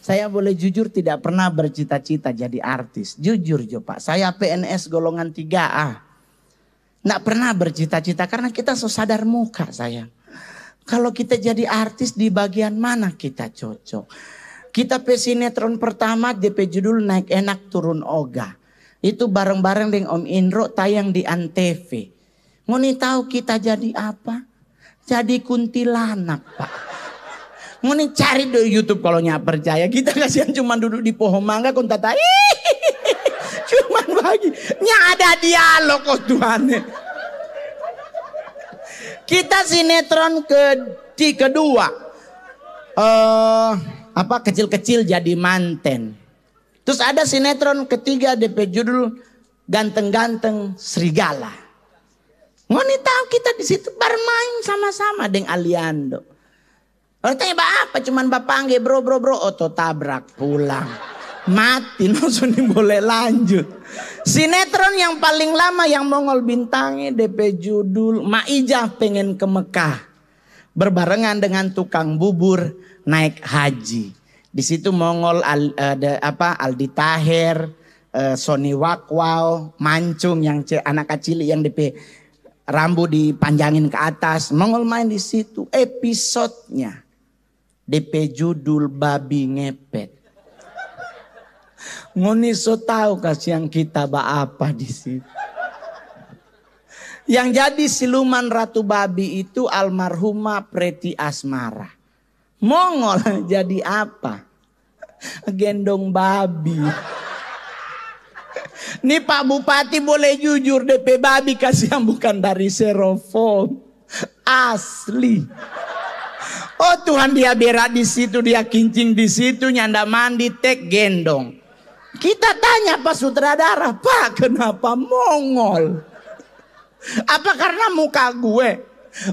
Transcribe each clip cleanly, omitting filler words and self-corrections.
Saya boleh jujur tidak pernah bercita-cita jadi artis. Jujur Jo Pak, saya PNS golongan 3A. Nggak pernah bercita-cita karena kita so sadar muka saya. Kalau kita jadi artis di bagian mana kita cocok. Kita sinetron pertama DP judul Naik Enak Turun Oga. Itu bareng-bareng dengan Om Indro tayang di Antv. Ngoni tahu kita jadi apa? Jadi kuntilanak Pak. Ngoni cari di YouTube kalau nggak percaya. Kita kasihan cuma duduk di pohon mangga kon tata. Cuman bagi. Nya ada dialog kok Tuhan. Kita sinetron kedua. Kecil-kecil jadi manten. Terus ada sinetron ketiga DP judul Ganteng-ganteng Serigala. Ngoni tahu kita di situ bermain sama-sama dengan Aliando. Kalau tanya apa? Cuman bapak bro. Oto tabrak pulang. Mati langsung boleh lanjut. Sinetron yang paling lama yang Mongol bintangi DP judul Maijah Pengen ke Mekah. Berbarengan dengan tukang bubur naik haji. Di situ Mongol Aldi Taher, Sony Wakwau, Mancung yang anak kecil yang DP rambut dipanjangin ke atas. Mongol main di situ. Episodenya DP judul Babi Ngepet. Ngoni so tahu kasihan kita apa di situ. Yang jadi siluman Ratu Babi itu almarhumah Preti Asmara. Mongol jadi apa? Gendong babi. Nih Pak Bupati boleh jujur DP babi kasihan bukan dari Serofom. Asli. Oh Tuhan dia berak di situ, dia kincing di situ, nyanda mandi, tek gendong. Kita tanya Pak Sutradara, Pak kenapa Mongol? Apa karena muka gue?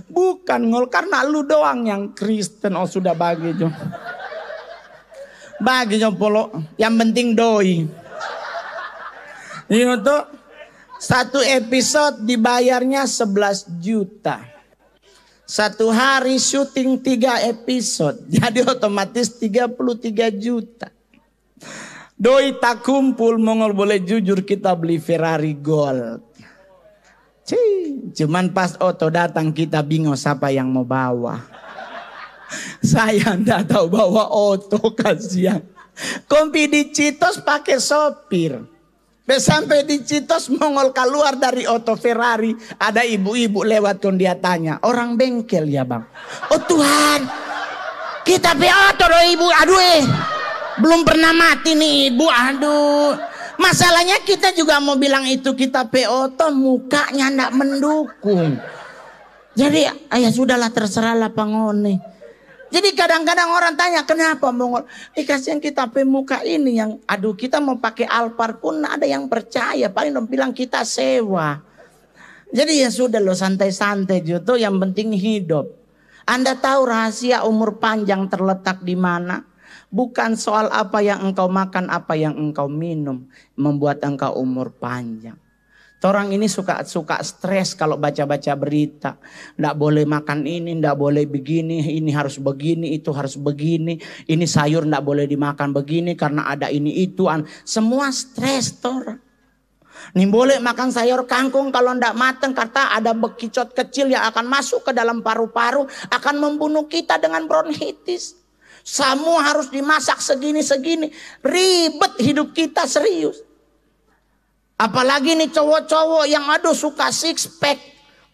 Bukan Ngol, karena lu doang yang Kristen. Oh sudah bagi Jo. Bagi Jo polo, yang penting doi. Ini tuh satu episode dibayarnya 11 juta. Satu hari syuting 3 episode. Jadi otomatis 33 juta. Doi tak kumpul Mongol boleh jujur kita beli Ferrari Gold. Cuman pas Oto datang kita bingung siapa yang mau bawa. Saya ndak tahu bawa Oto kasihan. Kompi di Citos pakai sopir. Sampai di Citos Mongol keluar dari Oto Ferrari. Ada ibu-ibu lewat kon dia tanya. Orang bengkel ya bang. Oh Tuhan. Kita pe Oto do ibu. Aduh belum pernah mati nih ibu. Aduh. Masalahnya kita juga mau bilang itu kita pe Oto. Mukanya ndak mendukung. Jadi ya sudahlah terserahlah pangone. Jadi kadang-kadang orang tanya kenapa Mongol? Kasihan kita pemuka ini yang aduh kita mau pakai Alphard pun ada yang percaya. Paling dong bilang kita sewa. Jadi ya sudah loh santai-santai gitu yang penting hidup. Anda tahu rahasia umur panjang terletak di mana? Bukan soal apa yang engkau makan, apa yang engkau minum. Membuat engkau umur panjang. Orang ini suka stres kalau baca-baca berita. Nggak boleh makan ini, nggak boleh begini, ini harus begini, itu harus begini. Ini sayur nggak boleh dimakan begini karena ada ini itu. Semua stres orang. Nih boleh makan sayur kangkung kalau nggak mateng karena ada bekicot kecil yang akan masuk ke dalam paru-paru akan membunuh kita dengan bronkitis. Semua harus dimasak segini-segini. Ribet hidup kita serius. Apalagi nih cowok-cowok yang aduh suka six pack.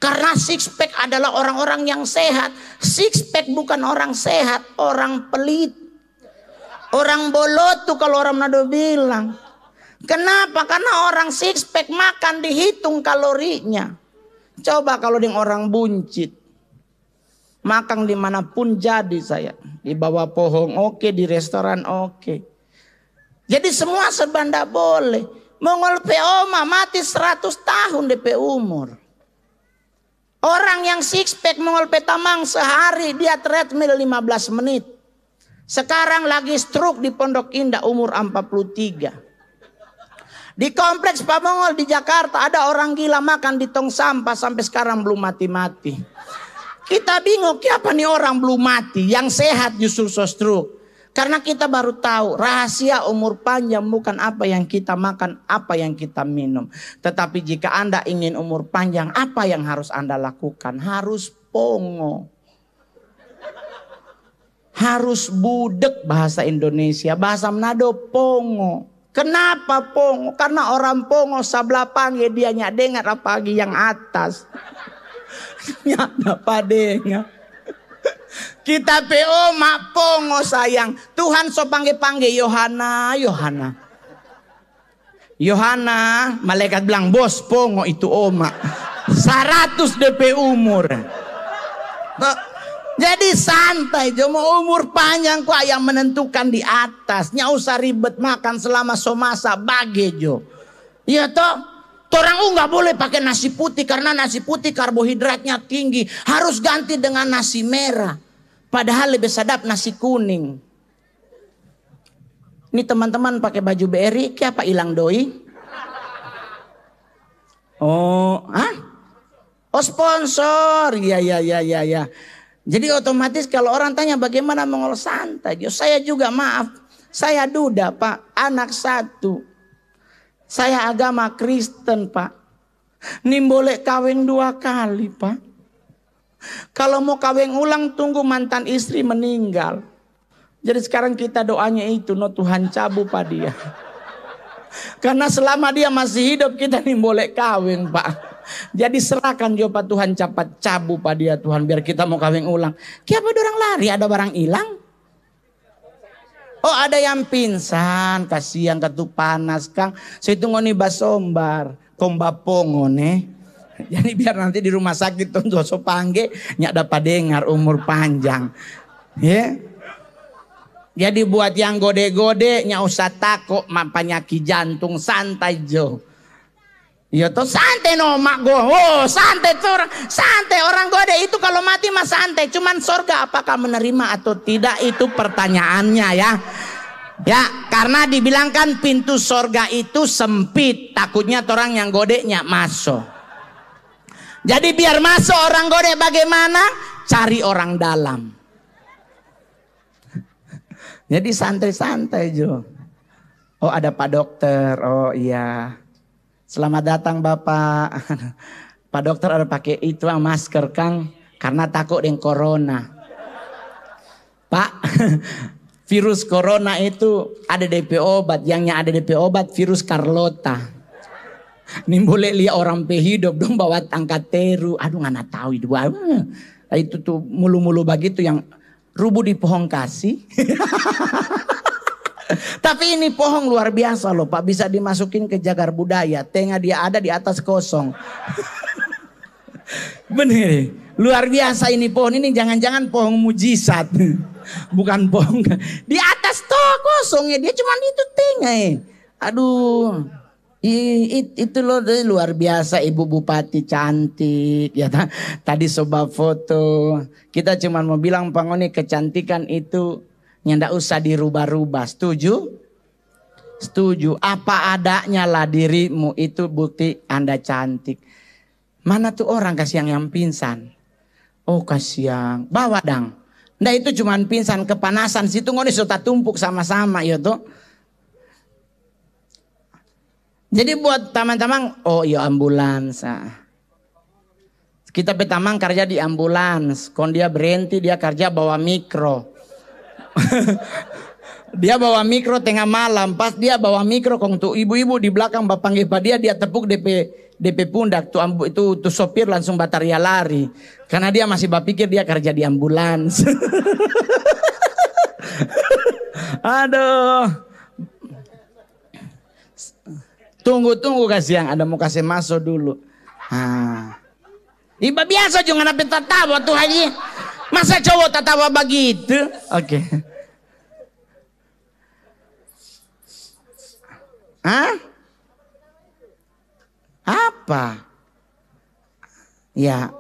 Karena six pack adalah orang-orang yang sehat. Six pack bukan orang sehat, orang pelit. Orang bolot tuh kalau orang Manado bilang. Kenapa? Karena orang six pack makan dihitung kalorinya. Coba kalau dengan orang buncit. Makan dimanapun jadi saya. Di bawah pohon oke, di restoran oke. Jadi semua serba ndak boleh. Mongol Oma mati 100 tahun DP umur. Orang yang six pack Mongol Petamang sehari dia treadmill 15 menit. Sekarang lagi stroke di Pondok Indah umur 43. Di kompleks Pak Mongol di Jakarta ada orang gila makan di tong sampah sampai sekarang belum mati-mati. Kita bingung, kenapa nih orang belum mati? Yang sehat justru so stroke. Karena kita baru tahu rahasia umur panjang bukan apa yang kita makan, apa yang kita minum. Tetapi jika Anda ingin umur panjang, apa yang harus Anda lakukan? Harus pongo. Harus budek bahasa Indonesia. Bahasa Manado pongo. Kenapa pongo? Karena orang pongo sebelah panggil dia nyak dengar apalagi yang atas. Nyak dapat dengar. Kita PO mak pongo sayang. Tuhan so panggil Yohana, Yohana. Yohana, malaikat bilang bos pongo itu oma. 100 DP umur. Jadi santai jo, mau umur panjang kok yang menentukan di atas. Nya usah ribet makan selama somasa bage jo. Iya toh. Orang nggak boleh pakai nasi putih karena nasi putih karbohidratnya tinggi. Harus ganti dengan nasi merah. Padahal lebih sedap nasi kuning. Ini teman-teman pakai baju BRI, apa hilang doi? Oh, oh sponsor, ya. Jadi otomatis kalau orang tanya bagaimana mengolah santai, saya juga maaf, saya duda Pak, anak satu. Saya agama Kristen Pak. Ini boleh kawin 2 kali Pak. Kalau mau kawin ulang tunggu mantan istri meninggal. Jadi sekarang kita doanya itu, no Tuhan cabu Pak dia. Karena selama dia masih hidup kita nih boleh kawin Pak. Jadi serahkan juga Pak Tuhan cepat cabu Pak dia Tuhan biar kita mau kawin ulang. Kenapa orang lari ada barang hilang? Oh ada yang pingsan, kasihan ketuk panas Kang. Saya tunggu nih basombar, komba pongo nih. Jadi biar nanti di rumah sakit tuh so pangge, nyak dapat dengar umur panjang. Ya. Jadi buat yang gode-gode, nyak usah takut penyakit jantung santai jo. Ya tuh santai no mak go. Oh santai tuh santai orang gode itu kalau mati mah santai. Cuman surga apakah menerima atau tidak itu pertanyaannya ya. Ya karena dibilangkan pintu surga itu sempit. Takutnya orang yang godenya masuk. Jadi biar masuk orang gode bagaimana? Cari orang dalam. Jadi santai-santai jo. Oh ada Pak Dokter. Oh iya. Selamat datang Bapak. Pak Dokter ada pakai itu masker Kang. Karena takut dengan corona. Pak, virus corona itu ada DP obat. Yang ada DP obat virus Carlota. Ini boleh lihat orang hidup dong bawa angkat teru. Aduh nggak tahu itu. Itu tuh mulu-mulu begitu yang rubuh di pohon kasih. Tapi ini pohon luar biasa loh Pak. Bisa dimasukin ke jagar budaya. Tengah dia ada di atas kosong. Bener. Luar biasa ini pohon. Ini jangan-jangan pohon mujizat. Bukan pohon. Di atas toh kosongnya. Dia cuma itu tengah. Aduh. Itu loh luar biasa. Ibu Bupati cantik. Ya, tadi coba foto. Kita cuma mau bilang Pangoni kecantikan itu. Nggak usah dirubah-rubah. Setuju? Setuju. Apa adanya lah dirimu itu bukti Anda cantik. Mana tuh orang kasihan yang pingsan? Oh kasihan. Bawa dang. Nah itu cuman pingsan kepanasan. Situ ngoni sudah tumpuk sama-sama ya tuh. Jadi buat teman-teman. Oh iya ambulans. Kita petamang kerja di ambulans. Kon dia berhenti dia kerja bawa mikro. Dia bawa mikro tengah malam. Pas dia bawa mikro kong tuh ibu-ibu di belakang bapak dia tepuk DP pundak tuh sopir langsung bataria lari karena dia masih berpikir dia kerja di ambulans. Aduh. Tunggu kasihan ada mau kasih masuk dulu. Iba biasa juga nape tatawa tuh haji. Masa cowok tatawa begitu? Oke. Apa? Ya,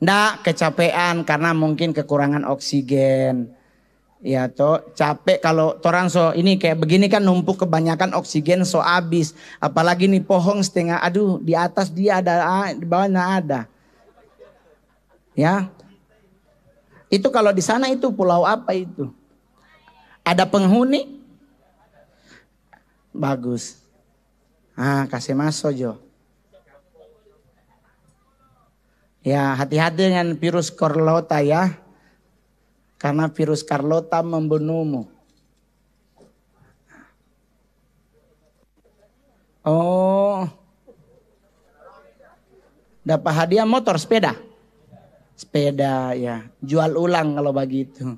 ndak kecapean karena mungkin kekurangan oksigen. Ya toh capek kalau orang so ini kayak begini kan numpuk kebanyakan oksigen so habis. Apalagi nih pohon setengah aduh di atas dia ada di bawahnya ada. Ya. Itu kalau di sana itu pulau apa itu? Ada penghuni? Bagus. Kasih masuk Jo. Ya, hati-hati dengan virus Carlota ya. Karena virus Carlota membunuhmu. Oh. Dapat hadiah motor, sepeda. Sepeda ya. Jual ulang kalau begitu.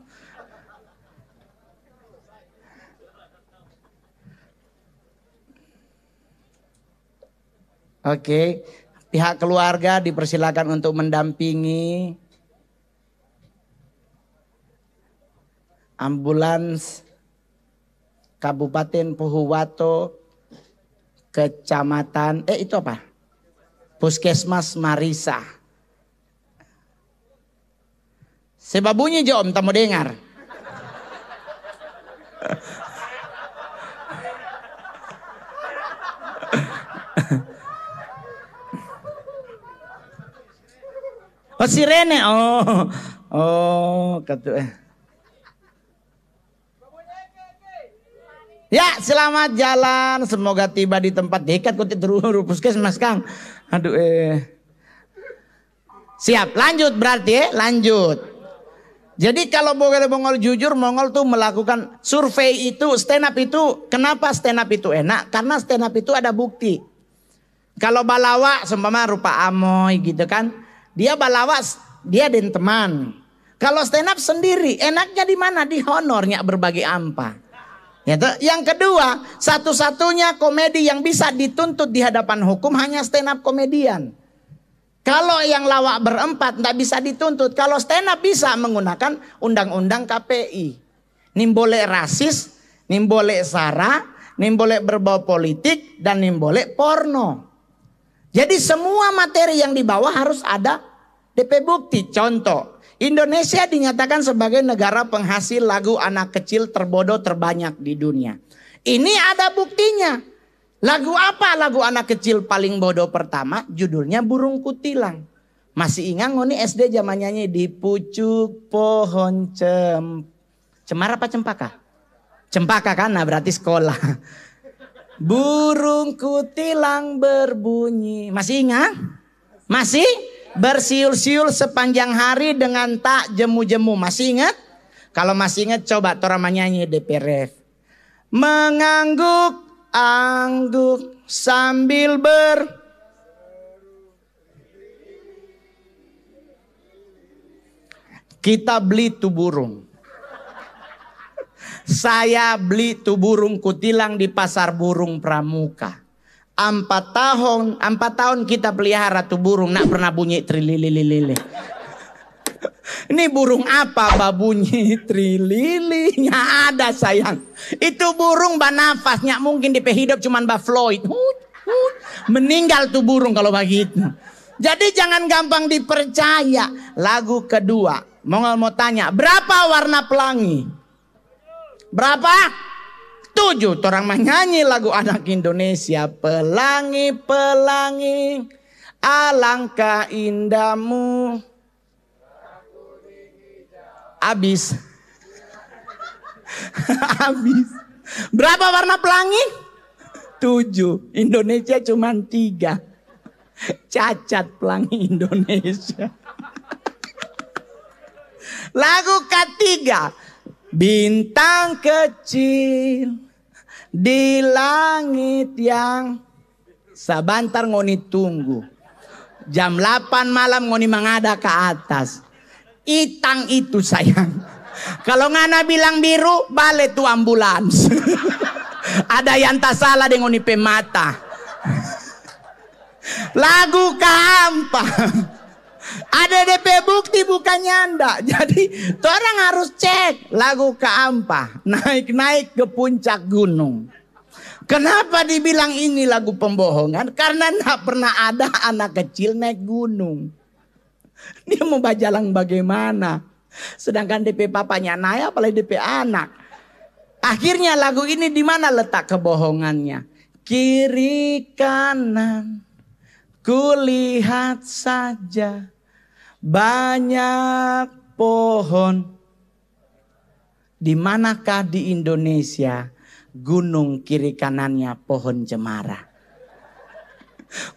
Oke, pihak keluarga dipersilakan untuk mendampingi ambulans Kabupaten Pohuwato, Kecamatan, itu apa? Puskesmas Marisa. Sebab bunyi Jo, tak mau dengar. Oh sirene, Ya selamat jalan, semoga tiba di tempat dekat kok terus puskesmas Kang. Aduh Siap, lanjut berarti lanjut. Jadi kalau Mongol jujur, Mongol tuh melakukan survei itu, stand up itu, kenapa stand up itu enak? Karena stand up itu ada bukti. Kalau balawa seumpama rupa amoy gitu kan, dia balawa, dia dan teman. Kalau stand up sendiri, enaknya di mana? Di honornya berbagi ampa. Yang kedua, satu-satunya komedi yang bisa dituntut di hadapan hukum hanya stand up komedian. Kalau yang lawak berempat tidak bisa dituntut. Kalau stand up bisa menggunakan undang-undang KPI. Nimbole rasis, nimbole sara, nimbole berbau politik, dan nimbole porno. Jadi semua materi yang dibawa harus ada DP bukti. Contoh, Indonesia dinyatakan sebagai negara penghasil lagu anak kecil terbodoh terbanyak di dunia. Ini ada buktinya. Lagu apa lagu anak kecil paling bodoh pertama? Judulnya Burung Kutilang. Masih ingat ngoni SD zaman nyanyi di pucuk pohon cemara apa cempaka? Cempaka kan, nah berarti sekolah. Burung kutilang berbunyi. Masih ingat? Masih? Bersiul-siul sepanjang hari dengan tak jemu-jemu. Masih ingat? Kalau masih ingat coba tora nyanyi DPRF. Mengangguk-angguk sambil kita beli tuh burung. Saya beli tuh burung kutilang di pasar burung Pramuka. 4 tahun kita pelihara tuh burung, nak pernah bunyi trilili. Ini burung apa bunyi trilili? Nggak ada sayang. Itu burung nafas, nggak mungkin DP hidup cuman Floyd. Meninggal tuh burung kalau begitu. Jadi jangan gampang dipercaya. Lagu kedua, mau tanya, berapa warna pelangi? Berapa? 7. Orang menyanyi lagu anak Indonesia. Pelangi, pelangi, alangkah indahmu. Habis. Habis. Berapa warna pelangi? 7. Indonesia cuma 3. Cacat pelangi Indonesia. Lagu ketiga. Bintang kecil di langit yang sabantar ngoni tunggu. Jam 8 malam ngoni mengada ke atas. Itang itu sayang. Kalau ngana bilang biru, balik tuh ambulans. Ada yang tak salah dengan ngoni pemata. Lagu kampa. Ada DP bukti bukannya anda. Jadi orang harus cek lagu keampa. Naik-naik ke puncak gunung. Kenapa dibilang ini lagu pembohongan? Karena tidak pernah ada anak kecil naik gunung. Dia mau bajalang bagaimana? Sedangkan DP papanya naik apalagi DP anak. Akhirnya lagu ini di mana letak kebohongannya? Kiri kanan kulihat saja. Banyak pohon. Di manakah di Indonesia gunung kiri kanannya pohon cemara?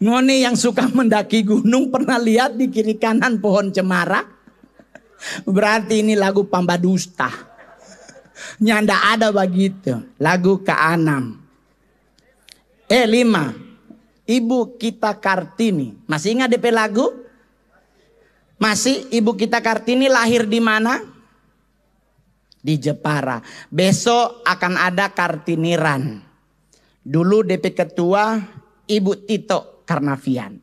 Ngoni yang suka mendaki gunung pernah lihat di kiri kanan pohon cemara? Berarti ini lagu Pambadusta. Nyanda ada begitu. Lagu ke-6. 5. Ibu kita Kartini. Masih ingat DP lagu? Masih. Ibu kita Kartini lahir di mana? Di Jepara. Besok akan ada Kartiniran. Dulu DP ketua Ibu Tito Karnavian.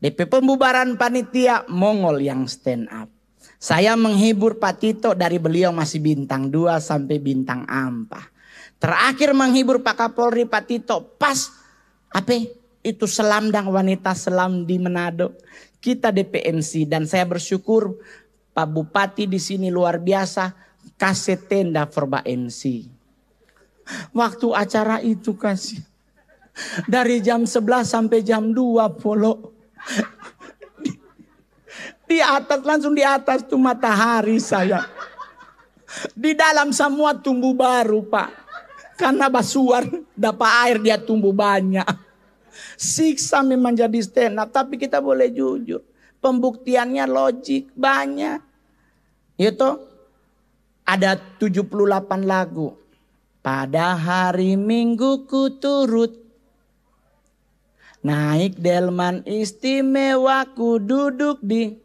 DP pembubaran panitia Mongol yang stand up. Saya menghibur Pak Tito dari beliau masih bintang 2 sampai bintang 4. Terakhir menghibur Pak Kapolri Pak Tito pas itu selamdang wanita selam di Manado. Kita DPMC dan saya bersyukur Pak Bupati di sini luar biasa kasih tenda for Mbak MC. Waktu acara itu kasih dari jam 11 sampai jam 2 polo. Di atas langsung di atas tuh matahari saya. Di dalam semua tumbuh baru Pak. Karena basuar dapat air dia tumbuh banyak. Siksa memang jadi stand up. Tapi kita boleh jujur. Pembuktiannya logik banyak. Itu ada 78 lagu. Pada hari Minggu ku turut. Naik delman istimewa ku duduk di.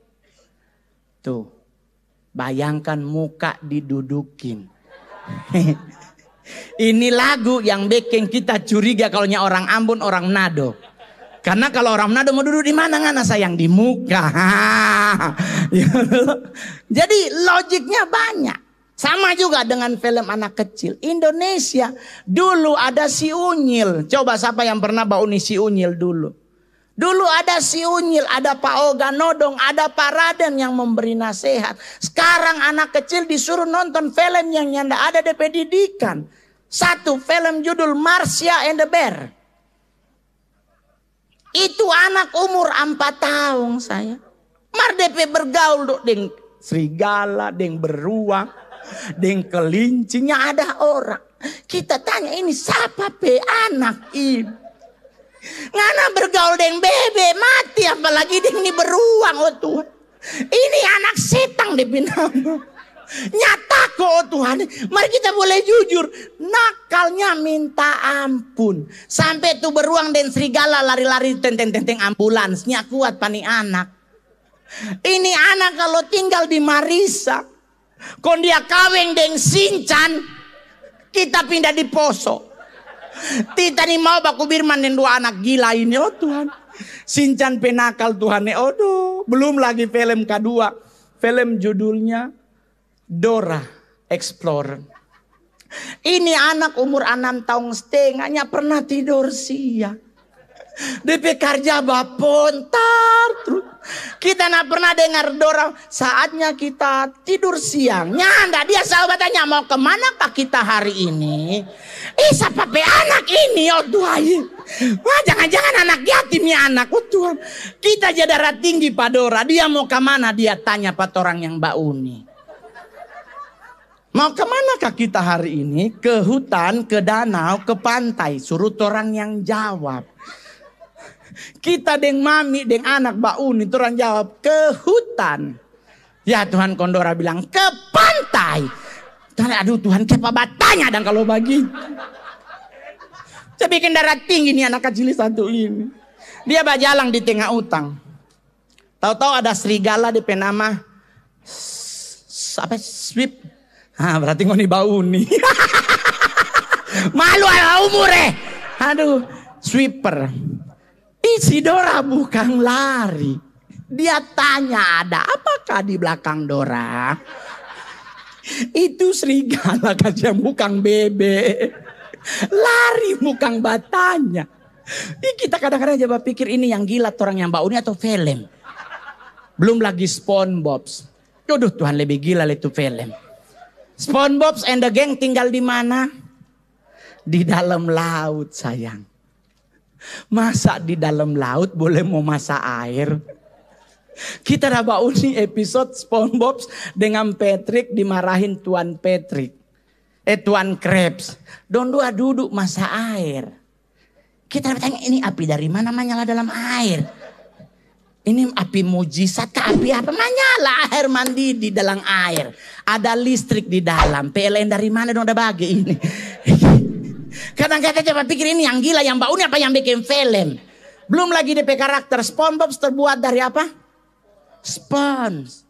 Tuh. Bayangkan muka didudukin. Ini lagu yang bikin kita curiga kalau orang Ambon, orang Manado. Karena kalau orang Manado mau duduk di mana ngana sayang di muka. Jadi logiknya banyak. Sama juga dengan film anak kecil. Indonesia dulu ada si Unyil. Coba siapa yang pernah bauni si Unyil dulu? Dulu ada si Unyil, ada Pak Oga Nodong, ada Pak Raden yang memberi nasihat. Sekarang anak kecil disuruh nonton film yang nyanda ada DP didikan. Satu film judul Marsha and the Bear. Itu anak umur 4 tahun saya. Mar DP bergaul dok deng serigala, deng beruang, deng kelincinya ada orang. Kita tanya ini siapa pe anak ini? Ngana bergaul dengan bebe mati apalagi dengan beruang oh Tuhan. Ini anak setan dipinama. Nyata kok oh Tuhan. Mari kita boleh jujur. Nakalnya minta ampun. Sampai tuh beruang dan serigala lari-lari tenteng-tenteng ambulansnya kuat pani anak. Ini anak kalau tinggal di Marisa. Kon dia kawin dengan Sinchan. Kita pindah di Poso. Tita nih mau baku Birman dan 2 anak gila ini oh Tuhan. Sinchan penakal Tuhan. Aduh, belum lagi film kedua. Film judulnya Dora Explorer. Ini anak umur 6 tahun setengahnya pernah tidur siang. DP kerja bapontar terus. Kita nak pernah dengar Dora saatnya kita tidur siang. Nyanda dia sahabatnya mau kemana kah kita hari ini? Siapa pe anak ini oh Tuhan. Wah jangan-jangan anak yatimnya anak oh Tuhan. Kita jadi darah tinggi Pak Dora. Dia mau kemana dia tanya Pak orang yang Mbak Uni. Mau kemana kah kita hari ini? Ke hutan, ke danau, ke pantai. Suruh orang yang jawab. Kita deng mami, deng anak Mbak Uni, orang jawab ke hutan. Ya Tuhan Kondora bilang ke pantai. Aduh Tuhan kepa batanya dan kalau begitu. Saya bikin darah tinggi nih anak kecil satu ini. Dia berjalan di tengah utang. Tahu-tahu ada serigala di penama sweep. Berarti ngoni Mbak Uni. Malu ala umur Aduh, sweeper. Si Dora bukan lari. Dia tanya ada apakah di belakang Dora? Itu serigala kasih bukan bebek. Lari bukan batanya. Kita kadang-kadang coba pikir ini yang gila orang yang Mbak Uni atau film. Belum lagi SpongeBob. Aduh Tuhan lebih gila itu film. SpongeBob and the Gang tinggal di mana? Di dalam laut sayang. Masa di dalam laut boleh mau masak air? Kita dah bau nih episode SpongeBob dengan Patrick dimarahin Tuan Patrick. Tuan Krabs. Don dua duduk masa air. Kita bertanya, ini api dari mana menyala dalam air? Ini api mujizat kah? Api apa? Menyala air mandi di dalam air. Ada listrik di dalam. PLN dari mana dong udah bagi ini? Kadang-kadang coba pikir ini yang gila, yang baunya apa yang bikin film. Belum lagi DP karakter. SpongeBob terbuat dari apa? Spons.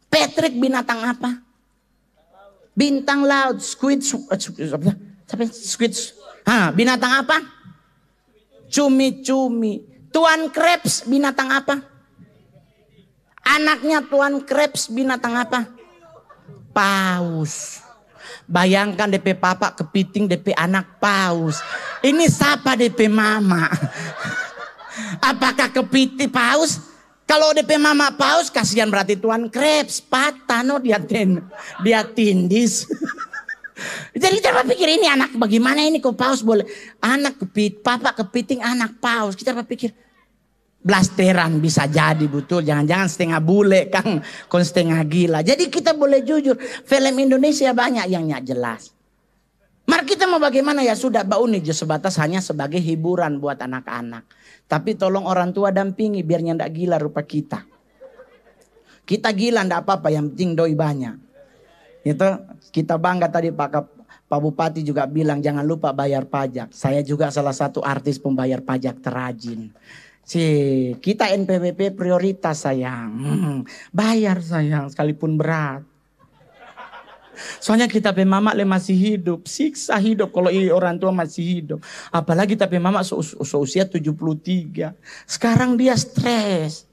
Patrick binatang apa? Bintang laut. Squid. Binatang apa? Cumi-cumi. Tuan Krabs binatang apa? Anaknya Tuan Krabs binatang apa? Paus. Bayangkan DP papa kepiting DP anak paus. Ini siapa DP mama? Apakah kepiting paus? Kalau DP mama paus kasihan berarti Tuan Krabs patah no dia tindis. Jadi kita pikir ini anak bagaimana ini kok paus boleh anak papa kepiting anak paus. Kita pikir blasteran bisa jadi betul, jangan-jangan setengah bule Kang, kon setengah gila. Jadi kita boleh jujur, film Indonesia banyak yang nggak jelas. Mari kita mau bagaimana ya sudah bau nih sebatas hanya sebagai hiburan buat anak-anak. Tapi tolong orang tua dampingi biar ndak gila rupa kita. Kita gila ndak apa-apa, yang penting doi banyak. Itu kita bangga tadi Pak Bupati juga bilang jangan lupa bayar pajak. Saya juga salah satu artis pembayar pajak terrajin. Kita NPWP prioritas sayang. Bayar sayang sekalipun berat. Soalnya kita pe mama masih hidup. Siksa hidup kalau orang tua masih hidup. Apalagi tapi mama seusia 73. Sekarang dia stres.